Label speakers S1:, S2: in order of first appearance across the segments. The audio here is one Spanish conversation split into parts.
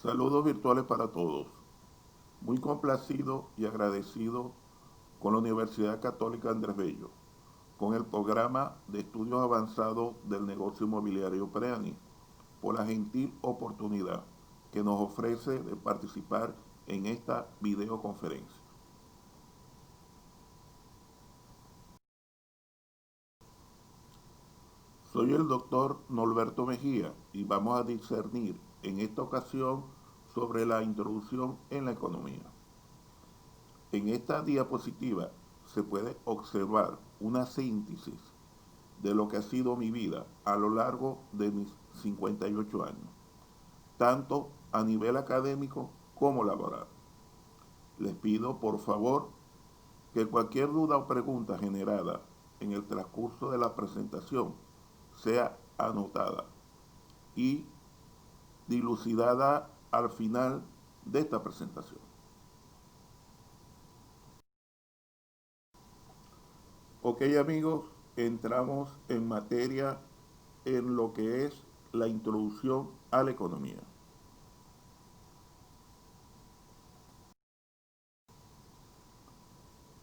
S1: Saludos virtuales para todos. Muy complacido y agradecido con la Universidad Católica Andrés Bello, con el programa de estudios avanzados del negocio inmobiliario Preani, por la gentil oportunidad que nos ofrece de participar en esta videoconferencia. Soy el doctor Norberto Mejía y vamos a discernir en esta ocasión sobre la introducción en la economía. En esta diapositiva se puede observar una síntesis de lo que ha sido mi vida a lo largo de mis 58 años, tanto a nivel académico como laboral. Les pido por favor que cualquier duda o pregunta generada en el transcurso de la presentación sea anotada y dilucidada al final de esta presentación. Ok amigos, entramos en materia en lo que es la introducción a la economía.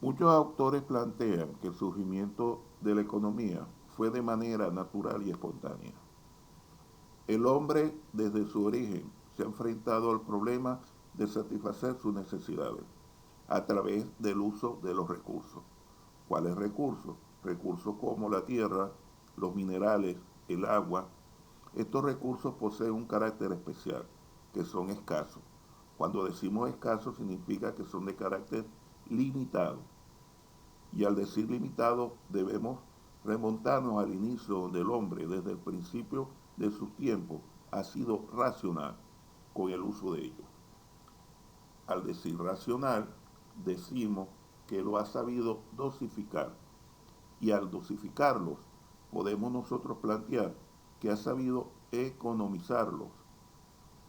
S1: Muchos autores plantean que el surgimiento de la economía fue de manera natural y espontánea. El hombre desde su origen se ha enfrentado al problema de satisfacer sus necesidades a través del uso de los recursos. ¿Cuáles recursos? Recursos como la tierra, los minerales, el agua. Estos recursos poseen un carácter especial, que son escasos. Cuando decimos escasos significa que son de carácter limitado. Y al decir limitado debemos remontarnos al inicio donde el hombre desde el principio de sus tiempos ha sido racional con el uso de ellos. Al decir racional decimos que lo ha sabido dosificar y al dosificarlos podemos nosotros plantear que ha sabido economizarlos.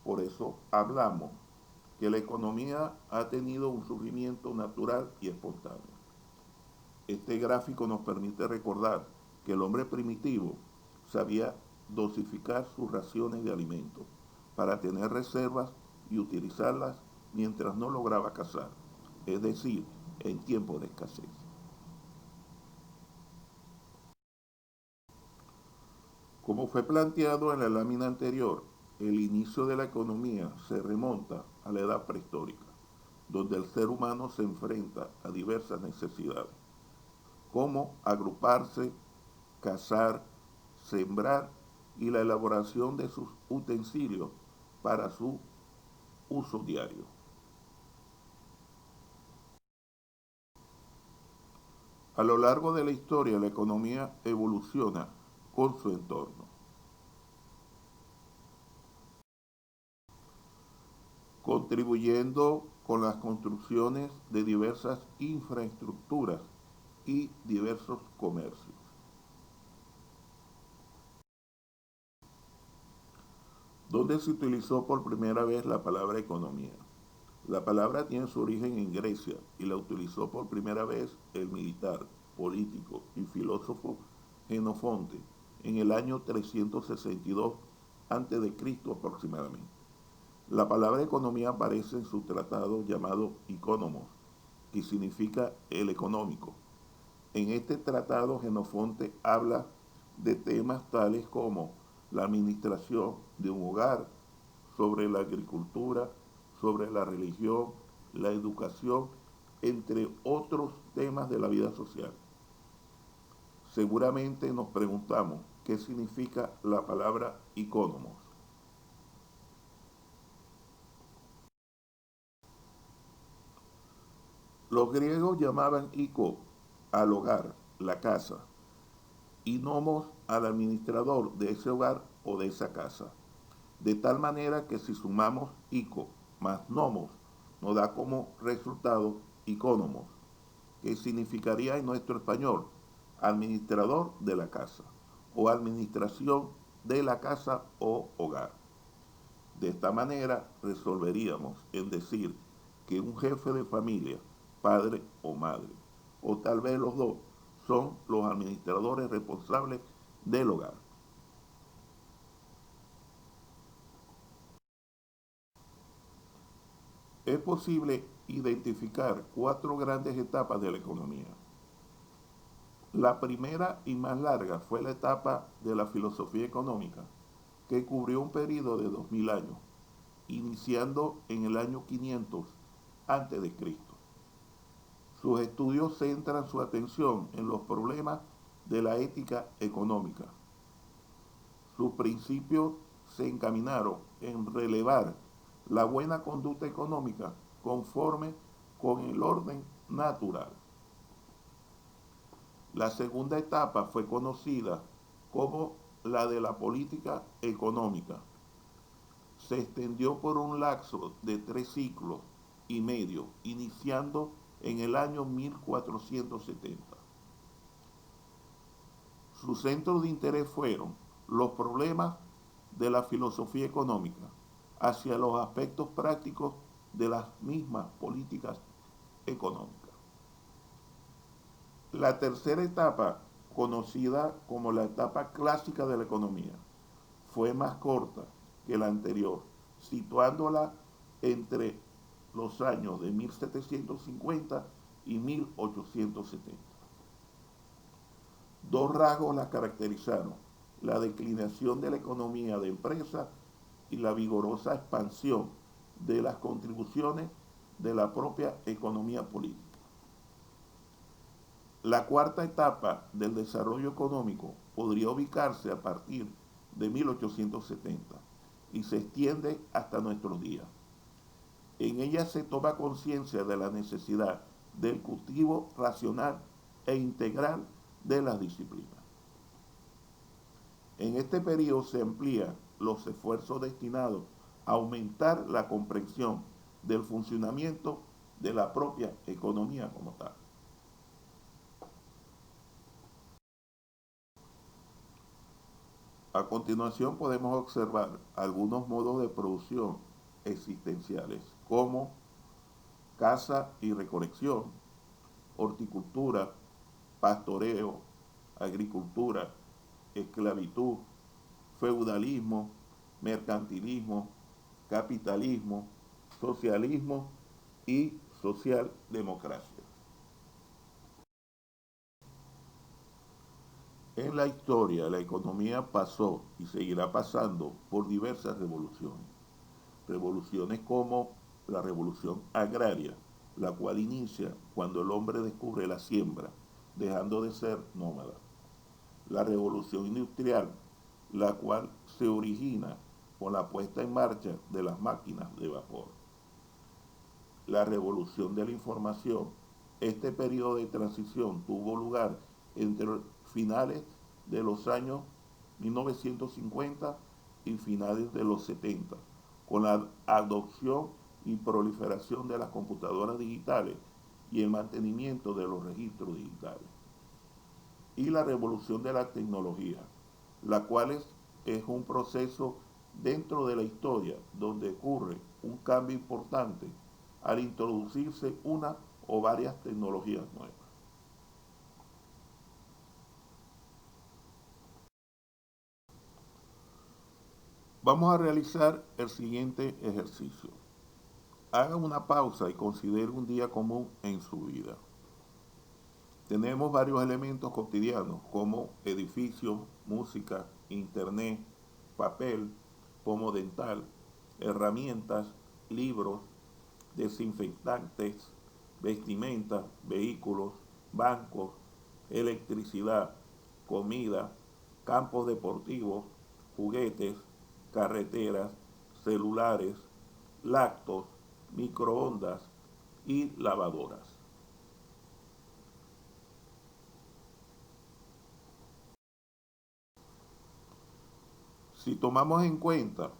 S1: Por eso hablamos que la economía ha tenido un surgimiento natural y espontáneo. Este gráfico nos permite recordar que el hombre primitivo sabía dosificar sus raciones de alimentos para tener reservas y utilizarlas mientras no lograba cazar, es decir, en tiempos de escasez. Como fue planteado en la lámina anterior, el inicio de la economía se remonta a la edad prehistórica, donde el ser humano se enfrenta a diversas necesidades, como agruparse, cazar, sembrar y la elaboración de sus utensilios para su uso diario. A lo largo de la historia, la economía evoluciona con su entorno, contribuyendo con las construcciones de diversas infraestructuras y diversos comercios. ¿Dónde se utilizó por primera vez la palabra economía? La palabra tiene su origen en Grecia y la utilizó por primera vez el militar, político y filósofo Jenofonte en el año 362 a.C. aproximadamente. La palabra economía aparece en su tratado llamado Economos, que significa el económico. En este tratado Jenofonte habla de temas tales como la administración de un hogar, sobre la agricultura, sobre la religión, la educación, entre otros temas de la vida social. Seguramente nos preguntamos qué significa la palabra economos. Los griegos llamaban ico al hogar, la casa, y nomos al administrador de ese hogar o de esa casa. De tal manera que si sumamos ico más nomos, nos da como resultado icónomos, que significaría en nuestro español administrador de la casa o administración de la casa o hogar. De esta manera resolveríamos en decir que un jefe de familia, padre o madre, o tal vez los dos, son los administradores responsables del hogar. Es posible identificar cuatro grandes etapas de la economía. La primera y más larga fue la etapa de la filosofía económica, que cubrió un periodo de 2000 años, iniciando en el año 500 a.C. Sus estudios centran su atención en los problemas de la ética económica. Sus principios se encaminaron en relevar la buena conducta económica conforme con el orden natural. La segunda etapa fue conocida como la de la política económica. Se extendió por un lapso de 3 siglos y medio, iniciando en el año 1470. Sus centros de interés fueron los problemas de la filosofía económica hacia los aspectos prácticos de las mismas políticas económicas. La tercera etapa, conocida como la etapa clásica de la economía, fue más corta que la anterior, situándola entre los años de 1750 y 1870. Dos rasgos la caracterizaron: la declinación de la economía de empresa y la vigorosa expansión de las contribuciones de la propia economía política. La cuarta etapa del desarrollo económico podría ubicarse a partir de 1870 y se extiende hasta nuestros días. En ella se toma conciencia de la necesidad del cultivo racional e integral de las disciplinas. En este periodo se amplían los esfuerzos destinados a aumentar la comprensión del funcionamiento de la propia economía como tal. A continuación podemos observar algunos modos de producción existenciales como caza y recolección, horticultura, pastoreo, agricultura, esclavitud, feudalismo, mercantilismo, capitalismo, socialismo y socialdemocracia. En la historia, la economía pasó y seguirá pasando por diversas revoluciones. Revoluciones como la revolución agraria, la cual inicia cuando el hombre descubre la siembra, dejando de ser nómada. La revolución industrial, la cual se origina con la puesta en marcha de las máquinas de vapor. La revolución de la información. Este periodo de transición tuvo lugar entre finales de los años 1950 y finales de los 70, con la adopción y proliferación de las computadoras digitales y el mantenimiento de los registros digitales. Y la revolución de la tecnología, la cual es un proceso dentro de la historia donde ocurre un cambio importante al introducirse una o varias tecnologías nuevas. Vamos a realizar el siguiente ejercicio. Haga una pausa y considere un día común en su vida. Tenemos varios elementos cotidianos como edificios, música, internet, papel, pomo dental, herramientas, libros, desinfectantes, vestimenta, vehículos, bancos, electricidad, comida, campos deportivos, juguetes, carreteras, celulares, lácteos, microondas y lavadoras. Si tomamos en cuenta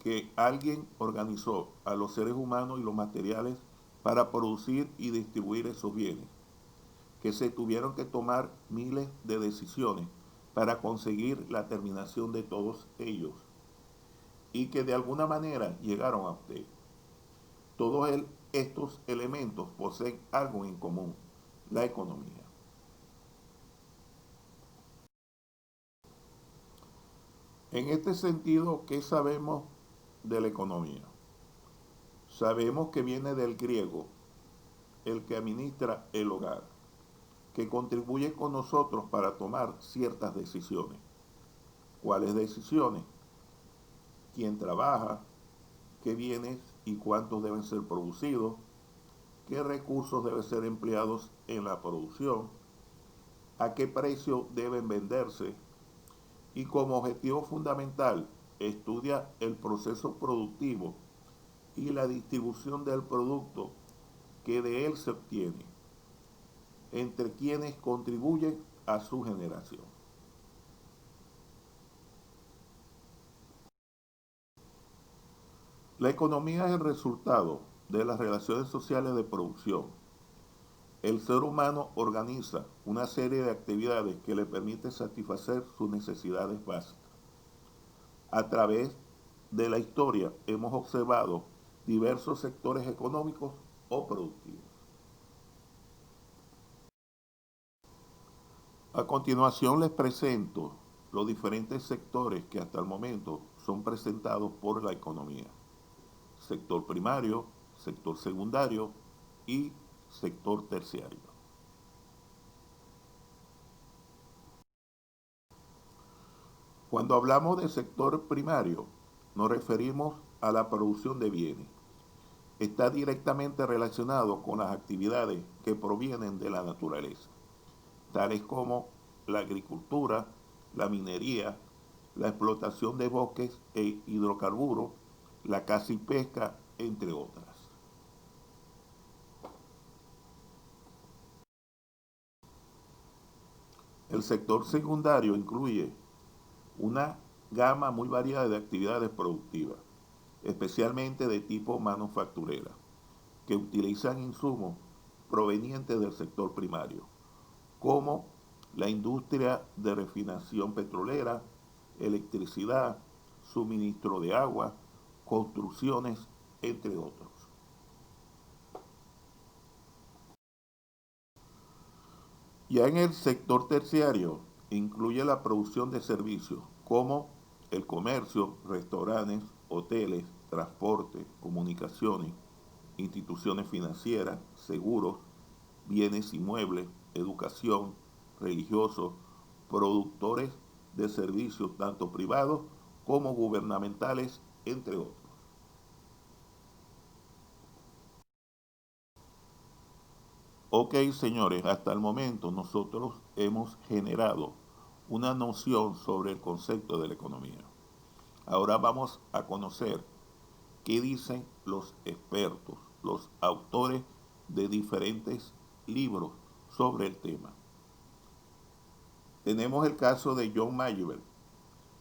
S1: que alguien organizó a los seres humanos y los materiales para producir y distribuir esos bienes, que se tuvieron que tomar miles de decisiones para conseguir la terminación de todos ellos y que de alguna manera llegaron a usted. Todos estos elementos poseen algo en común: la economía. En este sentido, ¿qué sabemos de la economía? Sabemos que viene del griego, el que administra el hogar, que contribuye con nosotros para tomar ciertas decisiones. ¿Cuáles decisiones? ¿Quién trabaja? ¿Qué bienes y cuántos deben ser producidos? ¿Qué recursos deben ser empleados en la producción? ¿A qué precio deben venderse? Y como objetivo fundamental, estudia el proceso productivo y la distribución del producto que de él se obtiene, entre quienes contribuyen a su generación. La economía es el resultado de las relaciones sociales de producción. El ser humano organiza una serie de actividades que le permiten satisfacer sus necesidades básicas. A través de la historia hemos observado diversos sectores económicos o productivos. A continuación les presento los diferentes sectores que hasta el momento son presentados por la economía. Sector primario, sector secundario y sector terciario. Cuando hablamos de sector primario, nos referimos a la producción de bienes. Está directamente relacionado con las actividades que provienen de la naturaleza, tales como la agricultura, la minería, la explotación de bosques e hidrocarburos, la caza y pesca, entre otras. El sector secundario incluye una gama muy variada de actividades productivas, especialmente de tipo manufacturera, que utilizan insumos provenientes del sector primario, como la industria de refinación petrolera, electricidad, suministro de agua, construcciones, entre otros. Ya en el sector terciario incluye la producción de servicios como el comercio, restaurantes, hoteles, transporte, comunicaciones, instituciones financieras, seguros, bienes inmuebles, educación, religiosos, productores de servicios tanto privados como gubernamentales, entre otros. Ok, señores, hasta el momento nosotros hemos generado una noción sobre el concepto de la economía. Ahora vamos a conocer qué dicen los expertos, los autores de diferentes libros sobre el tema. Tenemos el caso de John Maxwell,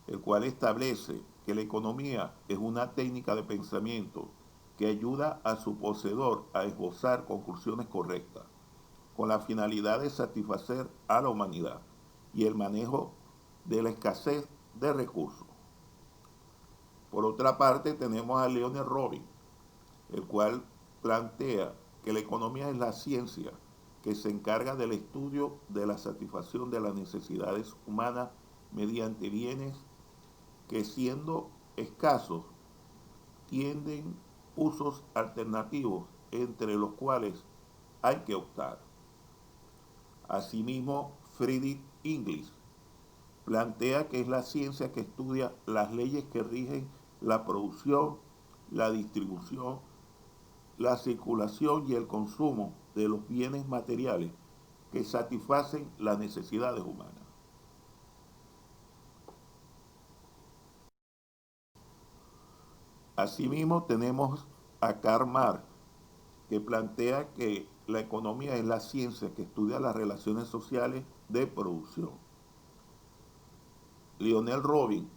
S1: el cual establece que la economía es una técnica de pensamiento que ayuda a su poseedor a esbozar conclusiones correctas, con la finalidad de satisfacer a la humanidad y el manejo de la escasez de recursos. Por otra parte, tenemos a Leonel Robbins, el cual plantea que la economía es la ciencia que se encarga del estudio de la satisfacción de las necesidades humanas mediante bienes que, siendo escasos, tienden usos alternativos entre los cuales hay que optar. Asimismo, Friedrich Engels plantea que es la ciencia que estudia las leyes que rigen la producción, la distribución, la circulación y el consumo de los bienes materiales que satisfacen las necesidades humanas. Asimismo, tenemos a Karl Marx, que plantea que la economía es la ciencia que estudia las relaciones sociales de producción. Lionel Robbins,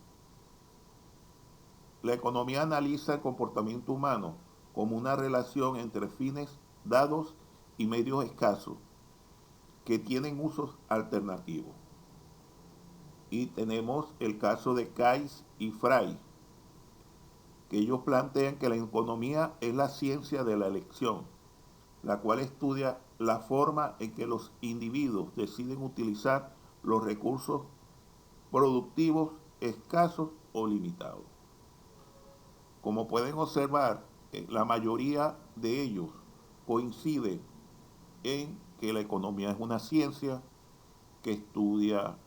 S1: la economía analiza el comportamiento humano como una relación entre fines dados y medios escasos que tienen usos alternativos. Y tenemos el caso de Keynes y Frey, que ellos plantean que la economía es la ciencia de la elección, la cual estudia la forma en que los individuos deciden utilizar los recursos productivos escasos o limitados. Como pueden observar, la mayoría de ellos coinciden en que la economía es una ciencia que estudia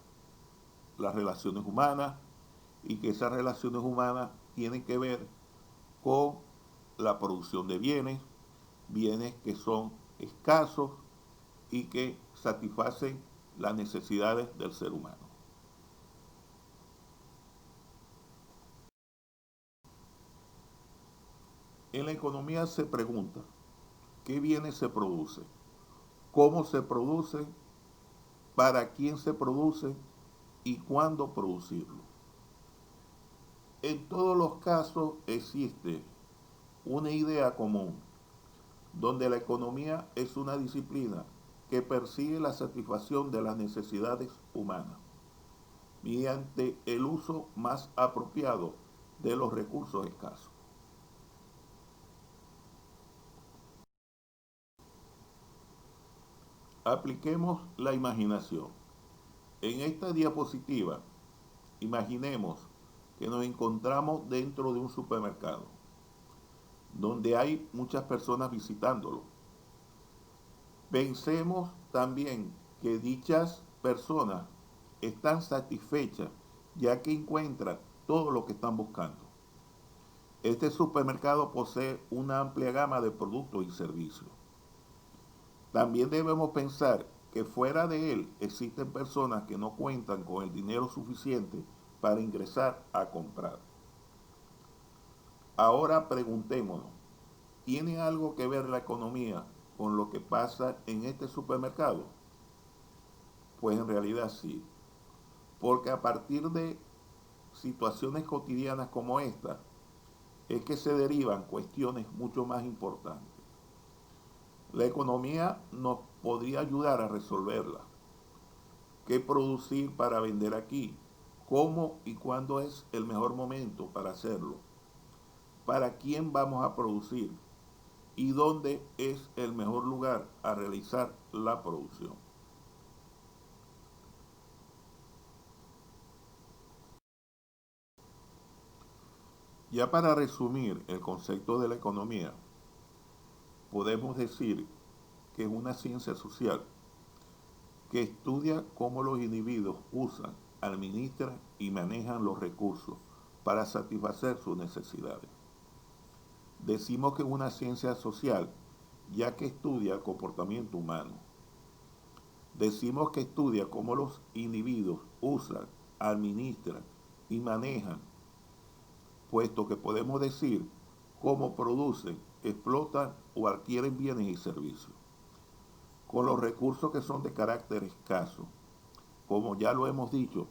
S1: las relaciones humanas y que esas relaciones humanas tienen que ver con la producción de bienes, bienes que son escasos y que satisfacen las necesidades del ser humano. En la economía se pregunta, ¿qué bienes se producen? ¿Cómo se producen? ¿Para quién se producen? ¿Y cuándo producirlo? En todos los casos existe una idea común, donde la economía es una disciplina que persigue la satisfacción de las necesidades humanas mediante el uso más apropiado de los recursos escasos. Apliquemos la imaginación. En esta diapositiva, imaginemos que nos encontramos dentro de un supermercado, donde hay muchas personas visitándolo. Pensemos también que dichas personas están satisfechas ya que encuentran todo lo que están buscando. Este supermercado posee una amplia gama de productos y servicios. También debemos pensar que fuera de él existen personas que no cuentan con el dinero suficiente para ingresar a comprar. Ahora preguntémonos, ¿tiene algo que ver la economía con lo que pasa en este supermercado? Pues en realidad sí, porque a partir de situaciones cotidianas como esta, es que se derivan cuestiones mucho más importantes. La economía nos podría ayudar a resolverla. ¿Qué producir para vender aquí? ¿Cómo y cuándo es el mejor momento para hacerlo? ¿Para quién vamos a producir? ¿Y dónde es el mejor lugar a realizar la producción? Ya para resumir el concepto de la economía, podemos decir que es una ciencia social que estudia cómo los individuos usan, administran y manejan los recursos para satisfacer sus necesidades. Decimos que es una ciencia social ya que estudia el comportamiento humano. Decimos que estudia cómo los individuos usan, administran y manejan, puesto que podemos decir cómo producen, explotan o adquieren bienes y servicios, con los recursos que son de carácter escaso, como ya lo hemos dicho.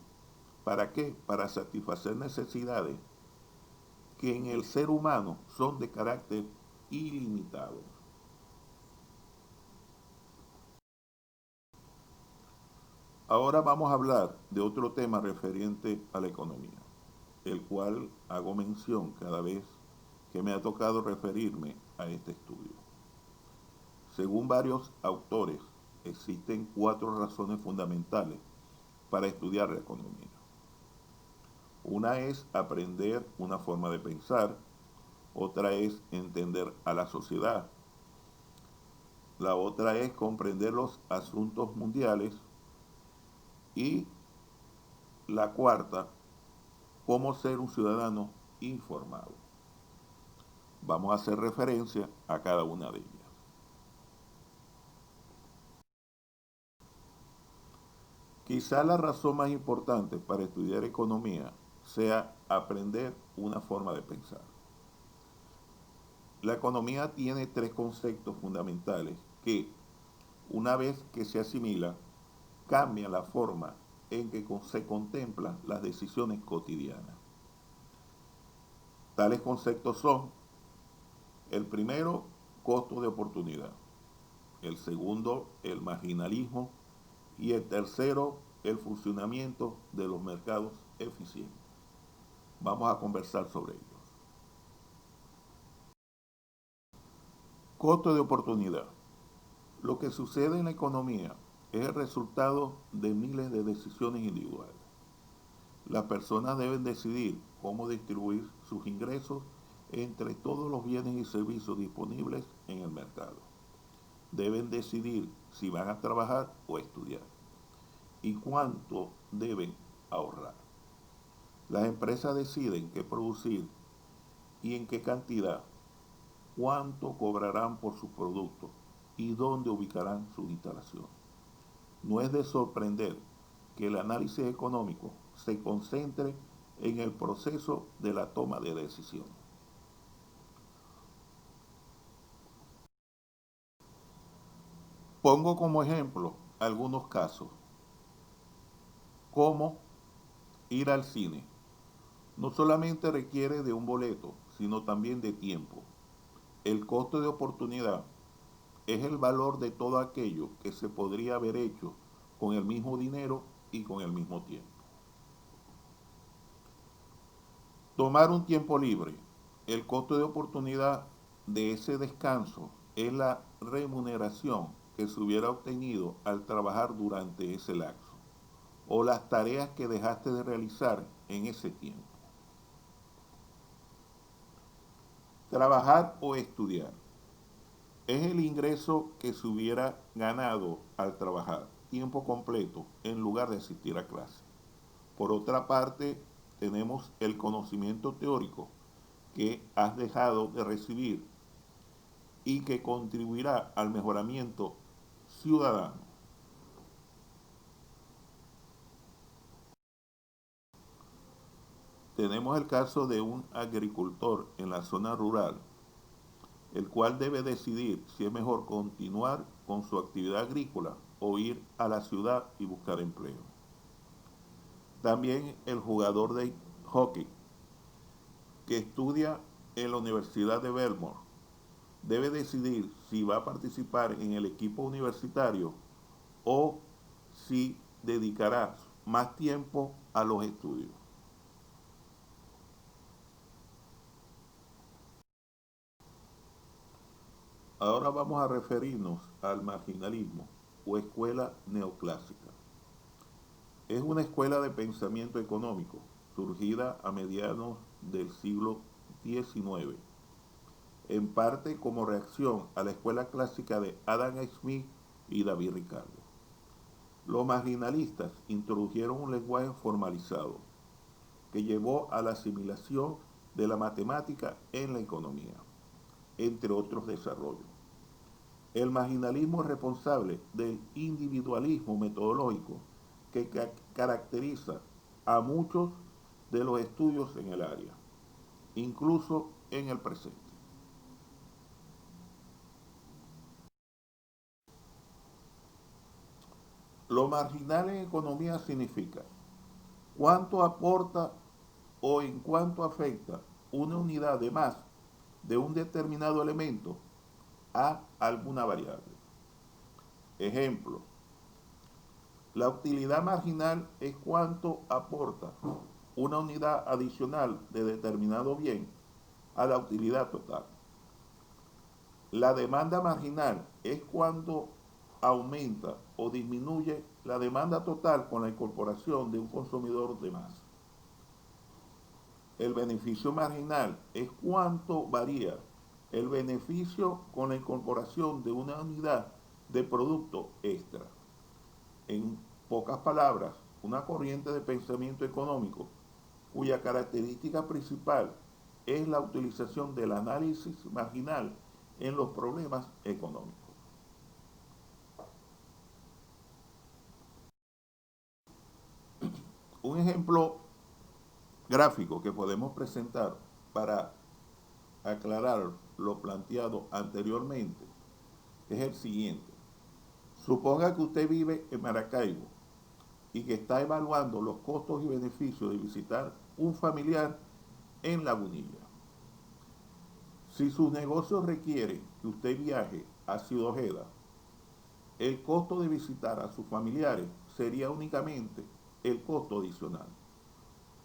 S1: ¿Para qué? Para satisfacer necesidades que en el ser humano son de carácter ilimitado. Ahora vamos a hablar de otro tema referente a la economía, el cual hago mención cada vez que me ha tocado referirme a este estudio. Según varios autores, existen 4 razones fundamentales para estudiar la economía. Una es aprender una forma de pensar, otra es entender a la sociedad, la otra es comprender los asuntos mundiales y la cuarta, cómo ser un ciudadano informado. Vamos a hacer referencia a cada una de ellas. Quizá la razón más importante para estudiar economía sea aprender una forma de pensar. La economía tiene 3 conceptos fundamentales que, una vez que se asimilan, cambian la forma en que se contemplan las decisiones cotidianas. Tales conceptos son: el primero, costo de oportunidad; el segundo, el marginalismo; y el tercero, el funcionamiento de los mercados eficientes. Vamos a conversar sobre ellos. Costo de oportunidad. Lo que sucede en la economía es el resultado de miles de decisiones individuales. Las personas deben decidir cómo distribuir sus ingresos entre todos los bienes y servicios disponibles en el mercado. Deben decidir si van a trabajar o estudiar y cuánto deben ahorrar. Las empresas deciden qué producir y en qué cantidad, cuánto cobrarán por sus productos y dónde ubicarán sus instalaciones. No es de sorprender que el análisis económico se concentre en el proceso de la toma de decisiones. Pongo como ejemplo algunos casos, como ir al cine. No solamente requiere de un boleto, sino también de tiempo. El costo de oportunidad es el valor de todo aquello que se podría haber hecho con el mismo dinero y con el mismo tiempo. Tomar un tiempo libre. El costo de oportunidad de ese descanso es la remuneración que se hubiera obtenido al trabajar durante ese lapso o las tareas que dejaste de realizar en ese tiempo. Trabajar o estudiar es el ingreso que se hubiera ganado al trabajar tiempo completo en lugar de asistir a clase. Por otra parte, tenemos el conocimiento teórico que has dejado de recibir y que contribuirá al mejoramiento ciudadano. Tenemos el caso de un agricultor en la zona rural, el cual debe decidir si es mejor continuar con su actividad agrícola o ir a la ciudad y buscar empleo. También el jugador de hockey que estudia en la Universidad de Belmont debe decidir si va a participar en el equipo universitario o si dedicará más tiempo a los estudios. Ahora vamos a referirnos al marginalismo o escuela neoclásica. Es una escuela de pensamiento económico surgida a mediados del siglo XIX, en parte como reacción a la escuela clásica de Adam Smith y David Ricardo. Los marginalistas introdujeron un lenguaje formalizado que llevó a la asimilación de la matemática en la economía, entre otros desarrollos. El marginalismo es responsable del individualismo metodológico que caracteriza a muchos de los estudios en el área, incluso en el presente. Lo marginal en economía significa cuánto aporta o en cuánto afecta una unidad de más de un determinado elemento a alguna variable. Ejemplo, la utilidad marginal es cuánto aporta una unidad adicional de determinado bien a la utilidad total. La demanda marginal es cuando aumenta o disminuye la demanda total con la incorporación de un consumidor de más. El beneficio marginal es cuánto varía el beneficio con la incorporación de una unidad de producto extra. En pocas palabras, una corriente de pensamiento económico cuya característica principal es la utilización del análisis marginal en los problemas económicos. Un ejemplo gráfico que podemos presentar para aclarar lo planteado anteriormente es el siguiente. Suponga que usted vive en Maracaibo y que está evaluando los costos y beneficios de visitar un familiar en Lagunilla. Si sus negocios requieren que usted viaje a Ciudad Ojeda, el costo de visitar a sus familiares sería únicamente el costo adicional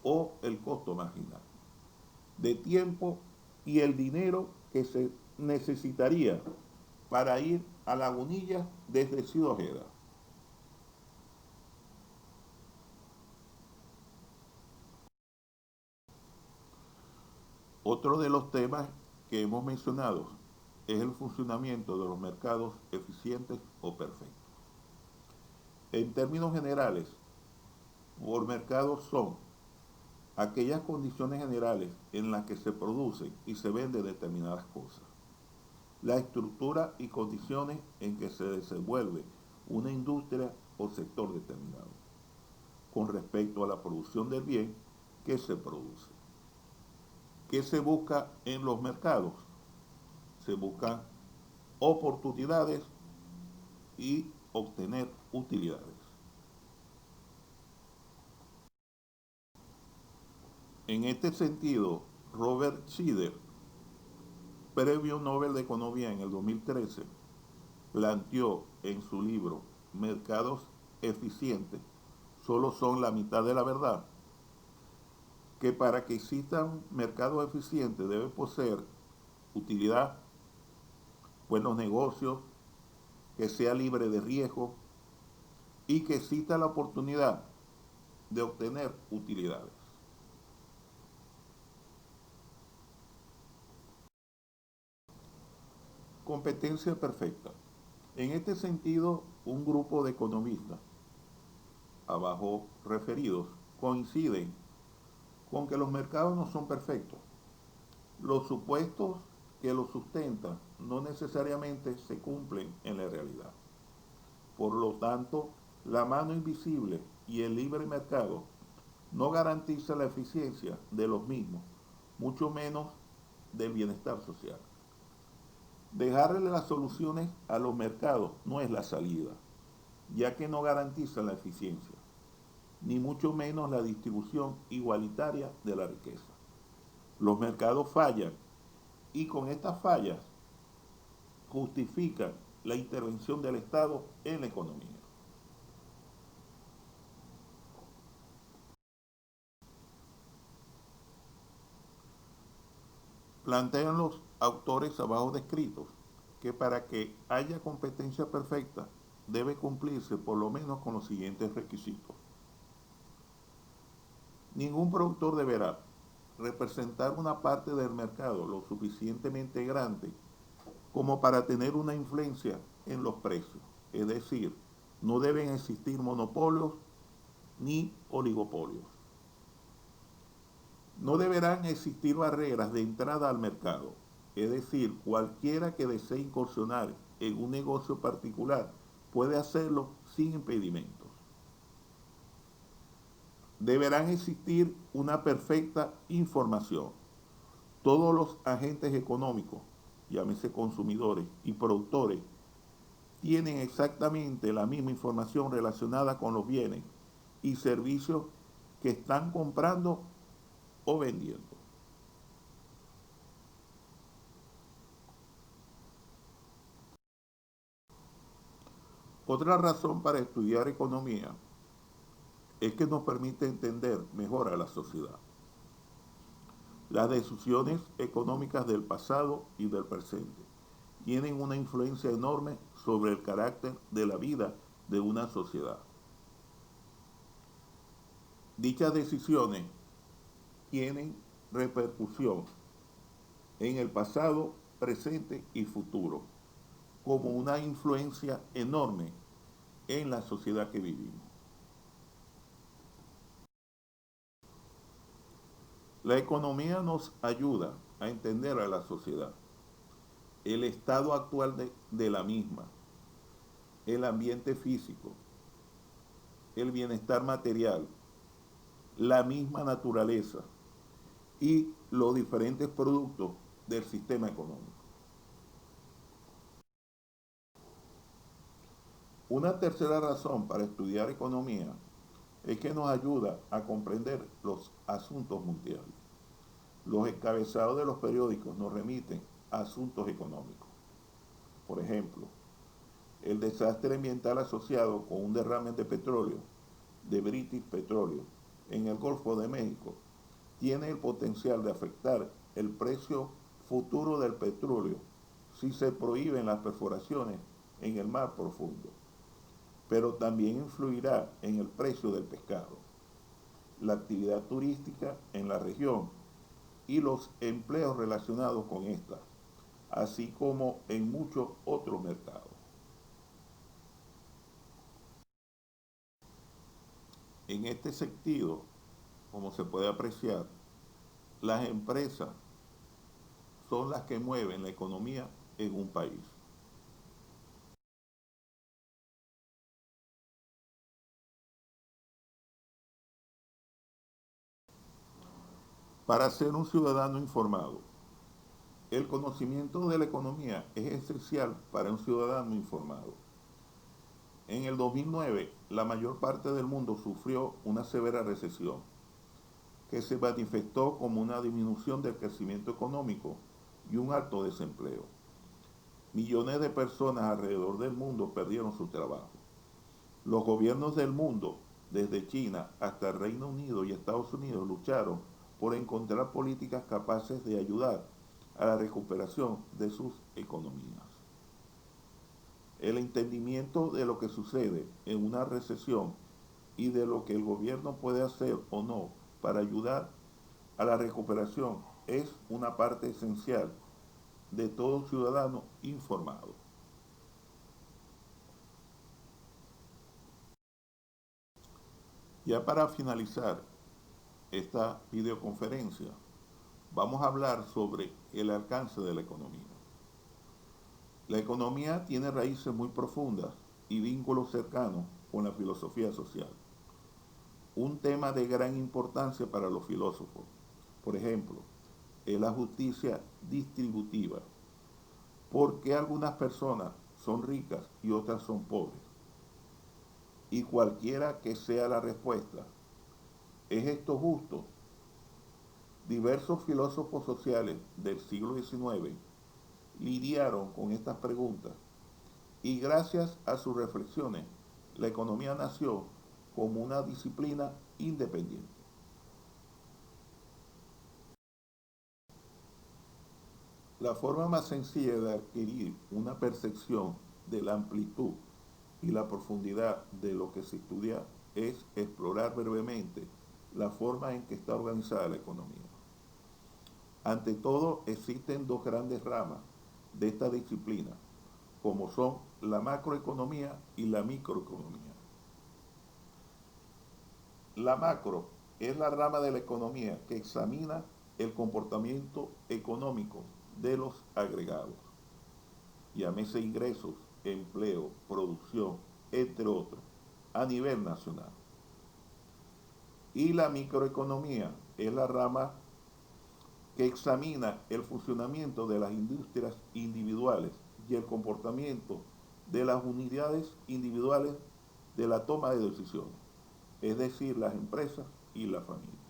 S1: o el costo marginal de tiempo y el dinero que se necesitaría para ir a Lagunilla desde Ciudad Ojeda. Otro de los temas que hemos mencionado es el funcionamiento de los mercados eficientes o perfectos. En términos generales, por mercados son aquellas condiciones generales en las que se producen y se venden determinadas cosas. La estructura y condiciones en que se desenvuelve una industria o sector determinado con respecto a la producción del bien que se produce. ¿Qué se busca en los mercados? Se buscan oportunidades y obtener utilidades. En este sentido, Robert Schieder, Premio Nobel de Economía en el 2013, planteó en su libro Mercados eficientes solo son la mitad de la verdad, que para que exista un mercado eficiente debe poseer utilidad, buenos negocios, que sea libre de riesgo y que exista la oportunidad de obtener utilidades. Competencia perfecta. En este sentido, un grupo de economistas abajo referidos coinciden con que los mercados no son perfectos. Los supuestos que los sustentan no necesariamente se cumplen en la realidad. Por lo tanto, la mano invisible y el libre mercado no garantiza la eficiencia de los mismos, mucho menos del bienestar social. Dejarle las soluciones a los mercados no es la salida, ya que no garantiza la eficiencia, ni mucho menos la distribución igualitaria de la riqueza. Los mercados fallan y con estas fallas justifican la intervención del Estado en la economía. Plantean los autores abajo descritos que para que haya competencia perfecta debe cumplirse por lo menos con los siguientes requisitos. Ningún productor deberá representar una parte del mercado lo suficientemente grande como para tener una influencia en los precios. Es decir, no deben existir monopolios ni oligopolios. No deberán existir barreras de entrada al mercado, es decir, cualquiera que desee incursionar en un negocio particular puede hacerlo sin impedimentos. Deberán existir una perfecta información. Todos los agentes económicos, llámese consumidores y productores, tienen exactamente la misma información relacionada con los bienes y servicios que están comprando o vendiendo. Otra razón para estudiar economía es que nos permite entender mejor a la sociedad. Las decisiones económicas del pasado y del presente tienen una influencia enorme sobre el carácter de la vida de una sociedad. Dichas decisiones tienen repercusión en el pasado, presente y futuro, como una influencia enorme en la sociedad que vivimos. La economía nos ayuda a entender a la sociedad, el estado actual de la misma, el ambiente físico, el bienestar material, la misma naturaleza y los diferentes productos del sistema económico. Una tercera razón para estudiar economía es que nos ayuda a comprender los asuntos mundiales. Los encabezados de los periódicos nos remiten a asuntos económicos. Por ejemplo, el desastre ambiental asociado con un derrame de petróleo de British Petroleum en el Golfo de México tiene el potencial de afectar el precio futuro del petróleo si se prohíben las perforaciones en el mar profundo, pero también influirá en el precio del pescado, la actividad turística en la región y los empleos relacionados con estas, así como en muchos otros mercados. En este sentido, como se puede apreciar, las empresas son las que mueven la economía en un país. Para ser un ciudadano informado, el conocimiento de la economía es esencial para un ciudadano informado. En el 2009, la mayor parte del mundo sufrió una severa recesión que se manifestó como una disminución del crecimiento económico y un alto desempleo. Millones de personas alrededor del mundo perdieron su trabajo. Los gobiernos del mundo, desde China hasta el Reino Unido y Estados Unidos, lucharon por encontrar políticas capaces de ayudar a la recuperación de sus economías. El entendimiento de lo que sucede en una recesión y de lo que el gobierno puede hacer o no para ayudar a la recuperación es una parte esencial de todo ciudadano informado. Ya para finalizar esta videoconferencia, vamos a hablar sobre el alcance de la economía. La economía tiene raíces muy profundas y vínculos cercanos con la filosofía social, un tema de gran importancia para los filósofos. Por ejemplo, es la justicia distributiva. ¿Por qué algunas personas son ricas y otras son pobres? Y cualquiera que sea la respuesta, ¿es esto justo? Diversos filósofos sociales del siglo XIX lidiaron con estas preguntas y gracias a sus reflexiones, la economía nació como una disciplina independiente. La forma más sencilla de adquirir una percepción de la amplitud y la profundidad de lo que se estudia es explorar brevemente la forma en que está organizada la economía. Ante todo, existen dos grandes ramas de esta disciplina, como son la macroeconomía y la microeconomía. La macro es la rama de la economía que examina el comportamiento económico de los agregados, llámese ingresos, empleo, producción, entre otros, a nivel nacional. Y la microeconomía es la rama que examina el funcionamiento de las industrias individuales y el comportamiento de las unidades individuales de la toma de decisiones, es decir, las empresas y la familia.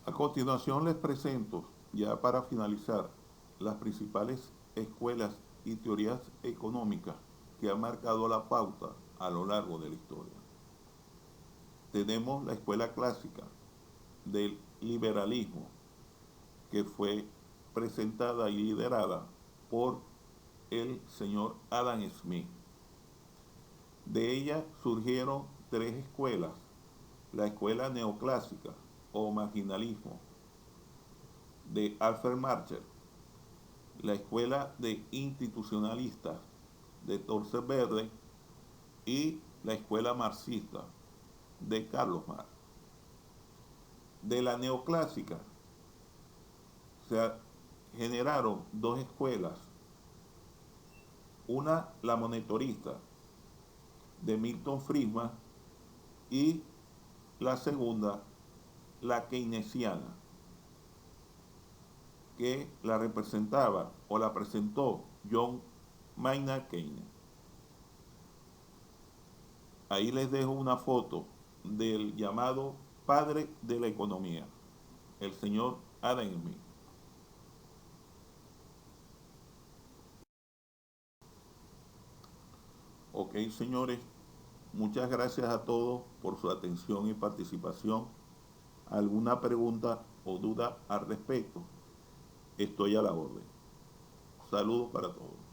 S1: A continuación les presento, ya para finalizar, las principales escuelas y teorías económicas que han marcado la pauta a lo largo de la historia. Tenemos la escuela clásica del liberalismo, que fue presentada y liderada por el señor Adam Smith. De ella surgieron tres escuelas: la escuela neoclásica o marginalismo de Alfred Marshall, la escuela de institucionalistas de Thorsten Verde y la escuela marxista de Carlos Marx. De la neoclásica se generaron dos escuelas, una la monetarista de Milton Friedman y la segunda la keynesiana, que la representaba o la presentó John Maynard Keynes. Ahí les dejo una foto del llamado padre de la economía, el señor Adam Smith. Ok, señores, muchas gracias a todos por su atención y participación. ¿Alguna pregunta o duda al respecto? Estoy a la orden. Saludos para todos.